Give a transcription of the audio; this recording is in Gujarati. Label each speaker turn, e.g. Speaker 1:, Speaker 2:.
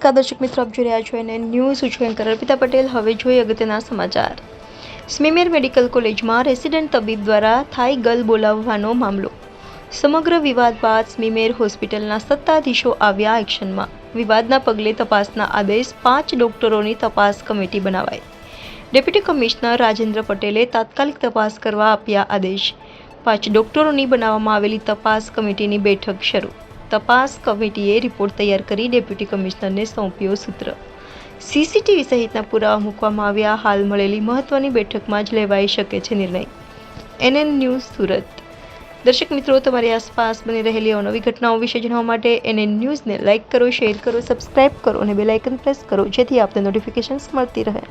Speaker 1: નમસ્કાર દર્શક મિત્રો, આપ જોઈ રહ્યા છો એને ન્યૂઝ છું એન્કર અર્પિતા પટેલ। હવે જોઈએ અગત્યના સમાચાર। સ્મીમેર મેડિકલ કોલેજમાં રેસિડેન્ટ તબીબ દ્વારા થાઈ ગર્લ બોલાવવાનો મામલો। સમગ્ર વિવાદ બાદ સ્મીમેર હોસ્પિટલના સત્તાધીશો આવ્યા એક્શનમાં। વિવાદના પગલે તપાસના આદેશ, 5 ડોક્ટરોની તપાસ કમિટી બનાવાઈ। ડેપ્યુટી કમિશનર રાજેન્દ્ર પટેલે તાત્કાલિક તપાસ કરવા આપ્યા આદેશ। 5 ડોક્ટરોની બનાવવામાં આવેલી તપાસ કમિટીની બેઠક શરૂ। તપાસ કમિટીએ રિપોર્ટ તૈયાર કરી ડેપ્યુટી કમિશનરને સોંપ્યો સૂત્ર। સીસીટીવી સહિતના પુરાવા મૂકવામાં આવ્યા। હાલ મળેલી મહત્વની બેઠકમાં જ લેવાઈ શકે છે નિર્ણય। NN news Surat. દર્શક મિત્રો, તમારી આસપાસ બની રહેલી અવનવી ઘટનાઓ વિશે જાણવા માટે એનએન ન્યૂઝને લાઇક કરો, શેર કરો, સબસ્ક્રાઇબ કરો અને બેલ આઇકન પ્રેસ કરો, જેથી આપને નોટિફિકેશન્સ મળતી રહે।